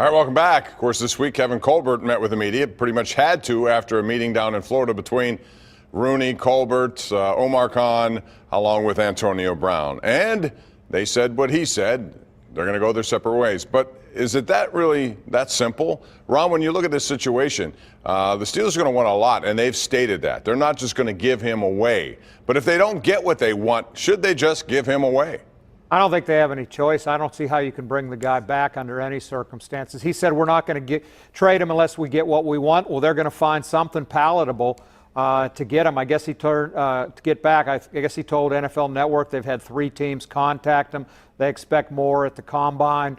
All right, welcome back. Of course, this week, Kevin Colbert met with the media, pretty much had to after a meeting down in Florida between Rooney, Colbert, Omar Khan, along with Antonio Brown. And they said what he said. They're going to go their separate ways. But is it really that simple? Ron, when you look at this situation, the Steelers are going to want a lot, and they've stated that. They're not just going to give him away. But if they don't get what they want, should they just give him away? I don't think they have any choice. I don't see how you can bring the guy back under any circumstances. He said we're not going to trade him unless we get what we want. Well, they're going to find something palatable to get him. I guess he turned to get back. I guess he told NFL Network they've had 3 teams contact him. They expect more at the Combine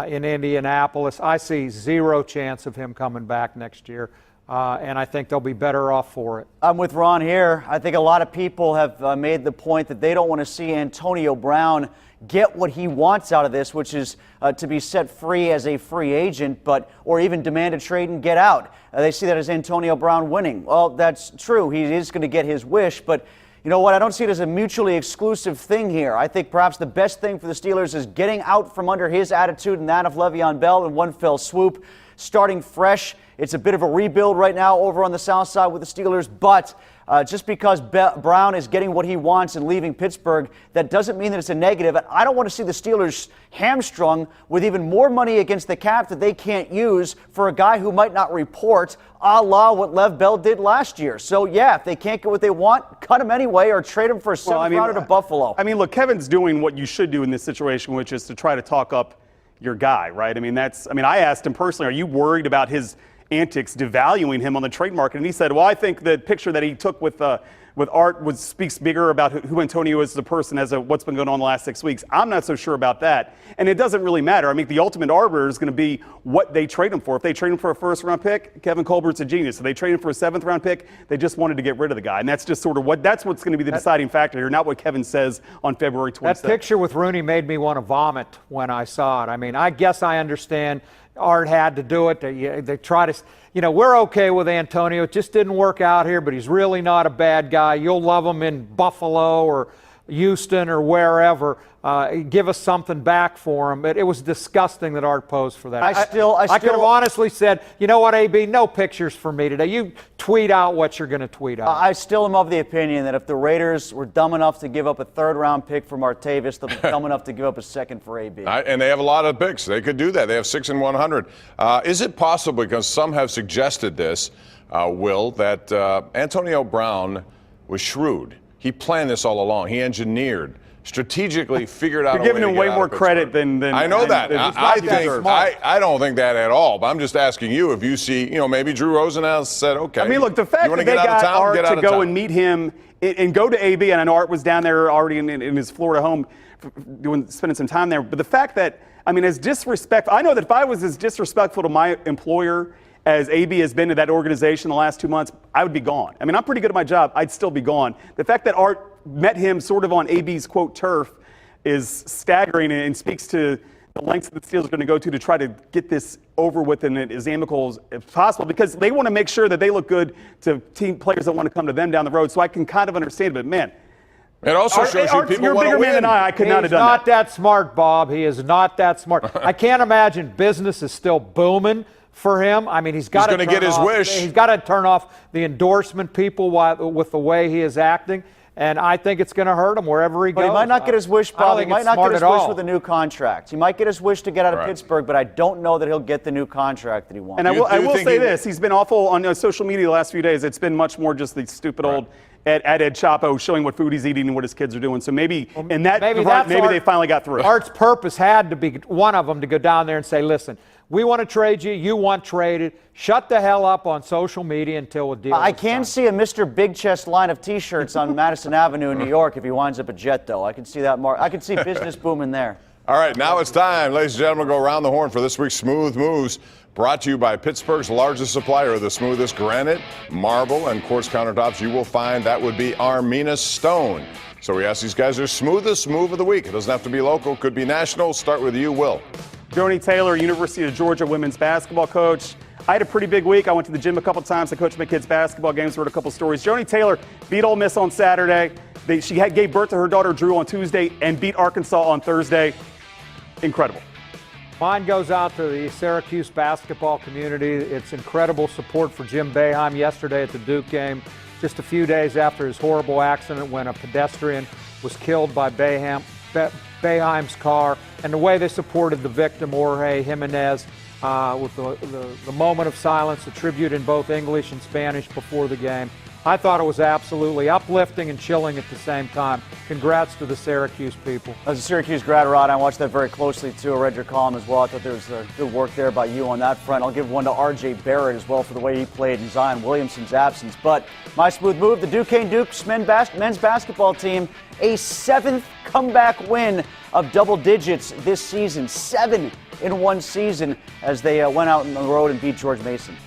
in Indianapolis. I see 0 chance of him coming back next year. And I think they'll be better off for it. I'm with Ron here. I think a lot of people have made the point that they don't want to see Antonio Brown get what he wants out of this, which is to be set free as a free agent, or even demand a trade and get out. They see that as Antonio Brown winning. Well, that's true. He is going to get his wish, but you know what? I don't see it as a mutually exclusive thing here. I think perhaps the best thing for the Steelers is getting out from under his attitude and that of Le'Veon Bell in one fell swoop, starting fresh. It's a bit of a rebuild right now over on the south side with the Steelers, but just because Brown is getting what he wants and leaving Pittsburgh, that doesn't mean that it's a negative. And I don't want to see the Steelers hamstrung with even more money against the cap that they can't use for a guy who might not report, a la what Lev Bell did last year. So, yeah, if they can't get what they want, cut him anyway or trade him for a 7th rounder to Buffalo. I mean, look, Kevin's doing what you should do in this situation, which is to try to talk up your guy, right? I mean, I asked him personally, are you worried about his antics devaluing him on the trade market? And he said, well, I think the picture that he took with Art speaks bigger about who Antonio is as a person as what's been going on the last 6 weeks. I'm not so sure about that. And it doesn't really matter. I mean, the ultimate arbiter is going to be what they trade him for. If they trade him for a 1st-round pick, Kevin Colbert's a genius. If they trade him for a 7th-round pick, they just wanted to get rid of the guy. And that's just sort of what's going to be the deciding factor here, not what Kevin says on February 26th. That picture with Rooney made me want to vomit when I saw it. I mean, I guess I understand Art had to do it. They try to, we're okay with Antonio. It just didn't work out here, but he's really not a bad guy. You'll love him in Buffalo or Houston or wherever. Give us something back for him. But it was disgusting that Art posed for that. I could have honestly said, you know what, AB, no pictures for me today. You tweet out what you're going to tweet out. I still am of the opinion that if the Raiders were dumb enough to give up a 3rd-round pick for Martavis, they'll be dumb enough to give up a 2nd for AB. And they have a lot of picks. They could do that. They have 6 and 100. Is it possible, because some have suggested this, Will, that Antonio Brown was shrewd? He planned this all along. He engineered, strategically figured out. You're giving him way more credit than I know that. I don't think that at all. But I'm just asking you if you see, maybe Drew Rosenhaus said, okay. I mean, look, the fact that they got Art to go and meet him and go to AB, and I know Art was down there already in his Florida home spending some time there. But the fact that, as disrespectful, I know that if I was as disrespectful to my employer as AB has been to that organization the last 2 months, I would be gone. I'm pretty good at my job. I'd still be gone. The fact that Art met him sort of on AB's, quote, turf is staggering and speaks to the lengths that the Steelers are going to go to try to get this over with and as amicable as possible, because they want to make sure that they look good to team players that want to come to them down the road. So I can kind of understand it, but man, it also shows you people you're a want to bigger win. man than I could not have done that. He's not that smart, Bob. He is not that smart. I can't imagine business is still booming for him. He's got to get his wish. He's got to turn off the endorsement people with the way he is acting, and I think it's going to hurt him wherever he goes. But he might not get his wish, Bob. He might not get his wish with a new contract. He might get his wish to get out of Pittsburgh, but I don't know that he'll get the new contract that he wants. And I will say this: he's been awful on social media the last few days. It's been much more just the stupid old Ed Chapo showing what food he's eating and what his kids are doing. So maybe they finally got through. Art's purpose had to be one of them to go down there and say, listen, we want to trade you. You want traded. Shut the hell up on social media until a deal I can see a Mr. Big Chest line of T-shirts on Madison Avenue in New York if he winds up a Jet, though. I can see that. I can see business booming there. All right, now it's time, ladies and gentlemen, to go around the horn for this week's Smooth Moves, brought to you by Pittsburgh's largest supplier of the smoothest granite, marble, and quartz countertops you will find. That would be Armina Stone. So we ask these guys their smoothest move of the week. It doesn't have to be local, could be national. Start with you, Will. Joni Taylor, University of Georgia women's basketball coach. I had a pretty big week. I went to the gym a couple times. I coached my kids' basketball games, heard a couple stories. Joni Taylor beat Ole Miss on Saturday. She gave birth to her daughter Drew on Tuesday and beat Arkansas on Thursday. Incredible. Mine goes out to the Syracuse basketball community. It's incredible support for Jim Boeheim yesterday at the Duke game, just a few days after his horrible accident when a pedestrian was killed by Boeheim's car, and the way they supported the victim, Jorge Jimenez, with the moment of silence, a tribute in both English and Spanish before the game. I thought it was absolutely uplifting and chilling at the same time. Congrats to the Syracuse people. As a Syracuse grad, Rod, I watched that very closely too. I read your column as well. I thought there was good work there by you on that front. I'll give one to R.J. Barrett as well for the way he played in Zion Williamson's absence. But my smooth move, the Duquesne Dukes men's basketball team, a 7th comeback win of double digits this season. 7 in one season as they went out on the road and beat George Mason.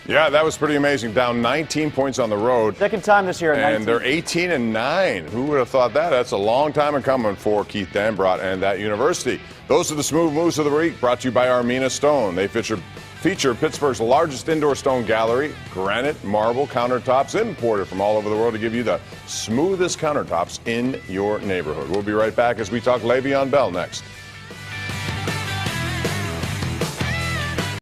Yeah, that was pretty amazing. Down 19 points on the road. Second time this year at 19. And they're 18-9. Who would have thought that? That's a long time in coming for Keith Dambrot and that university. Those are the smooth moves of the week, brought to you by Armina Stone. They feature Pittsburgh's largest indoor stone gallery, granite, marble countertops imported from all over the world to give you the smoothest countertops in your neighborhood. We'll be right back as we talk Le'Veon Bell next.